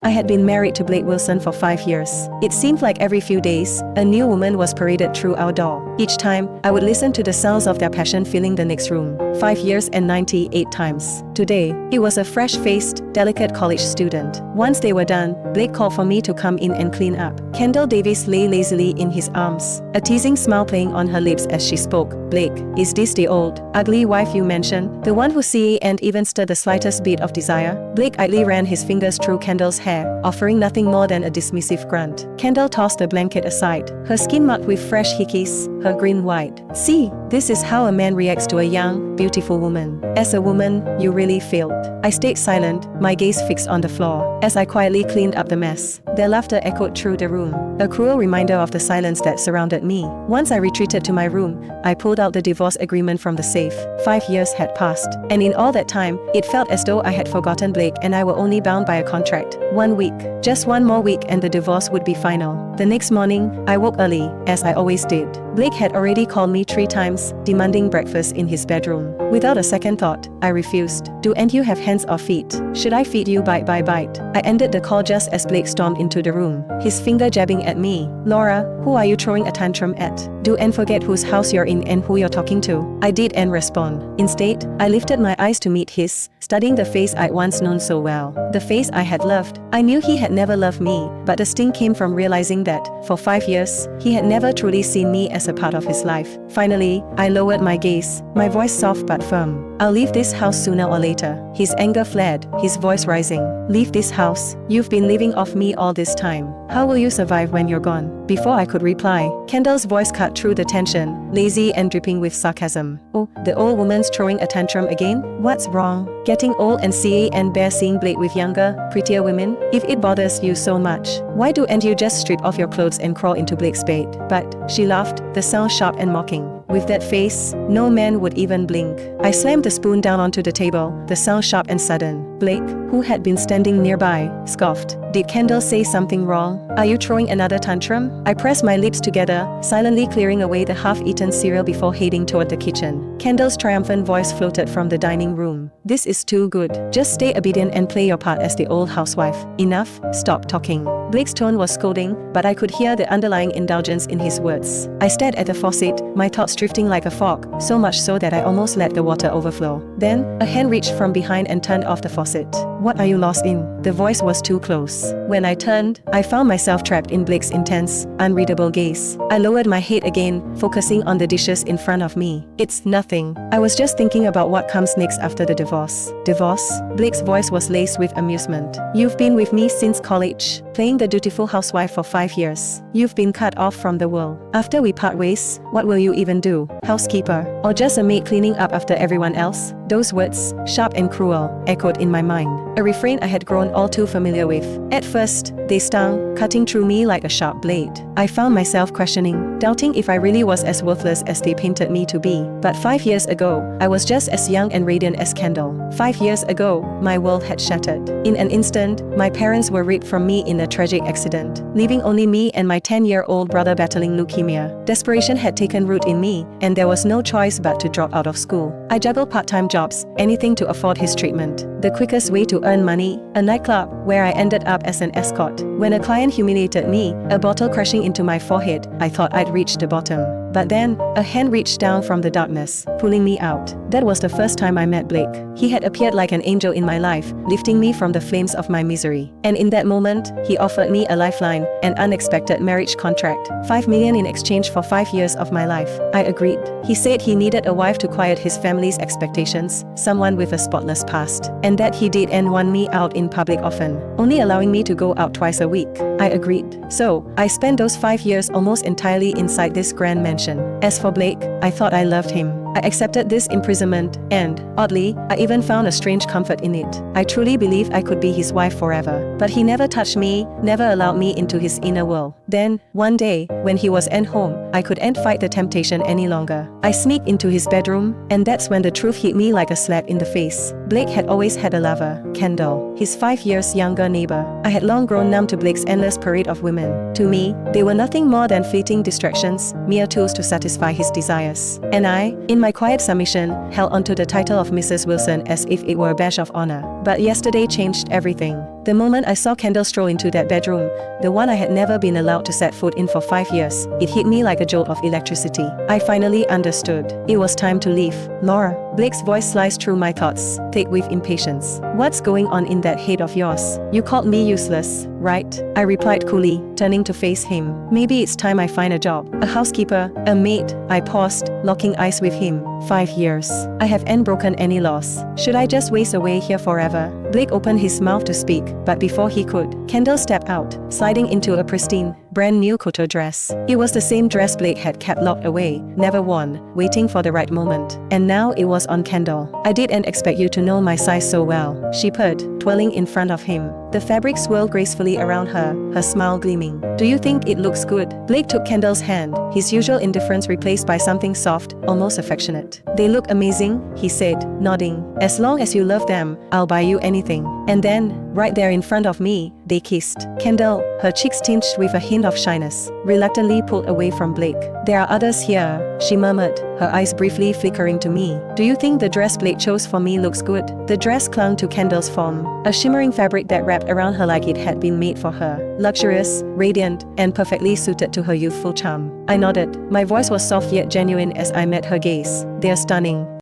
I had been married to Blake Wilson for 5 years. It seemed like every few days, a new woman was paraded through our door. Each time, I would listen to the sounds of their passion filling the next room. 5 years and 98 times. Today, it was a fresh-faced, delicate college student. Once they were done, Blake called for me to come in and clean up. Kendall Davis lay lazily in his arms, a teasing smile playing on her lips as she spoke. Blake, is this the old, ugly wife you mentioned? The one who see and even stir the slightest bit of desire? Blake idly ran his fingers through Kendall's hair, offering nothing more than a dismissive grunt. Kendall tossed the blanket aside, her skin marked with fresh hickeys, her grin wide. See, this is how a man reacts to a young, beautiful woman. As a woman, you really failed. I stayed silent, my gaze fixed on the floor, as I quietly cleaned up the mess. Their laughter echoed through the room, a cruel reminder of the silence that surrounded me. Once I retreated to my room, I pulled out the divorce agreement from the safe. 5 years had passed, and in all that time, it felt as though I had forgotten Blake and I were only bound by a contract. 1 week, just one more week and the divorce would be final. The next morning, I woke early, as I always did. Blake had already called me 3 times, demanding breakfast in his bedroom. Without a second thought, I refused. And you have hands or feet? Should I feed you bite by bite? I ended the call just as Blake stormed into the room, his finger jabbing at me. Laura, who are you throwing a tantrum at? And forget whose house you're in and who you're talking to. I did and respond. Instead, I lifted my eyes to meet his, studying the face I'd once known so well. The face I had loved. I knew he had never loved me, but the sting came from realizing that, for 5 years, he had never truly seen me as a part of his life. Finally, I lowered my gaze, my voice soft but firm. I'll leave this house sooner or later. His anger flared, his voice rising. Leave this house? You've been living off me all this time. How will you survive when you're gone? Before I could reply, Kendall's voice cut through the tension, lazy and dripping with sarcasm. Oh, the old woman's throwing a tantrum again? What's wrong? Getting old and bare seeing Blake with younger, prettier women? If it bothers you so much, why don't you just strip off your clothes and crawl into Blake's bed? But, she laughed, the sound sharp and mocking. With that face, no man would even blink. I slammed the spoon down onto the table, the sound sharp and sudden. Blake, who had been standing nearby, scoffed. Did Kendall say something wrong? Are you throwing another tantrum? I pressed my lips together, silently clearing away the half-eaten cereal before heading toward the kitchen. Kendall's triumphant voice floated from the dining room. This is too good. Just stay obedient and play your part as the old housewife. Enough, stop talking. Blake's tone was scolding, but I could hear the underlying indulgence in his words. I stared at the faucet, my thoughts drifting like a fog, so much so that I almost let the water overflow. Then, a hand reached from behind and turned off the faucet. What are you lost in? The voice was too close. When I turned, I found myself trapped in Blake's intense, unreadable gaze. I lowered my head again, focusing on the dishes in front of me. It's nothing. I was just thinking about what comes next after the divorce. Divorce? Blake's voice was laced with amusement. You've been with me since college, playing the dutiful housewife for 5 years. You've been cut off from the world. After we part ways, what will you even do? Housekeeper? Or just a maid cleaning up after everyone else? Those words, sharp and cruel, echoed in my mind, a refrain I had grown all too familiar with. At first, they stung, cutting through me like a sharp blade. I found myself questioning, doubting if I really was as worthless as they painted me to be. But 5 years ago, I was just as young and radiant as Kendall. 5 years ago, my world had shattered. In an instant, my parents were ripped from me in a tragic accident, leaving only me and my 10-year-old brother battling leukemia. Desperation had taken root in me, and there was no choice but to drop out of school. I juggled part-time jobs, anything to afford his treatment. The quickest way to earn money, a nightclub, where I ended up as an escort. When a client humiliated me, a bottle crashing into my forehead, I thought I'd reached the bottom. But then, a hand reached down from the darkness, pulling me out. That was the first time I met Blake. He had appeared like an angel in my life, lifting me from the flames of my misery. And in that moment, he offered me a lifeline, an unexpected marriage contract. $5 million in exchange for 5 years of my life. I agreed. He said he needed a wife to quiet his family's expectations, someone with a spotless past. And that he did and want me out in public often, only allowing me to go out twice a week. I agreed. So, I spent those 5 years almost entirely inside this grand mansion. As for Blake, I thought I loved him. I accepted this imprisonment, and, oddly, I even found a strange comfort in it. I truly believed I could be his wife forever. But he never touched me, never allowed me into his inner world. Then, one day, when he was at home, I couldn't fight the temptation any longer. I sneaked into his bedroom, and that's when the truth hit me like a slap in the face. Blake had always had a lover, Kendall, his 5 years younger neighbor. I had long grown numb to Blake's endless parade of women. To me, they were nothing more than fleeting distractions, mere tools to satisfy his desires. And I, in my quiet submission, held onto the title of Mrs. Wilson as if it were a badge of honor. But yesterday changed everything. The moment I saw Kendall stroll into that bedroom, the one I had never been allowed to set foot in for 5 years, it hit me like a jolt of electricity. I finally understood. It was time to leave. Laura. Blake's voice sliced through my thoughts, thick with impatience. What's going on in that head of yours? You called me useless, right? I replied coolly, turning to face him. Maybe it's time I find a job. A housekeeper, a maid. I paused, locking eyes with him. 5 years. I haven't broken any laws. Should I just waste away here forever? Blake opened his mouth to speak, but before he could, Kendall stepped out, sliding into a pristine, brand new couture dress. It was the same dress Blake had kept locked away, never worn, waiting for the right moment. And now it was on Kendall. I didn't expect you to know my size so well, she purred, twirling in front of him. The fabric swirled gracefully around her smile gleaming. Do you think it looks good? Blake took Kendall's hand, his usual indifference replaced by something soft, almost affectionate. They look amazing, he said, nodding. As long as you love them, I'll buy you anything. And then, right there in front of me, they kissed. Kendall, her cheeks tinged with a hint of shyness, reluctantly pulled away from Blake. There are others here, she murmured, her eyes briefly flickering to me. Do you think the dress Blake chose for me looks good? The dress clung to Kendall's form, a shimmering fabric that wrapped around her like it had been made for her. Luxurious, radiant, and perfectly suited to her youthful charm. I nodded. My voice was soft yet genuine as I met her gaze. They're stunning.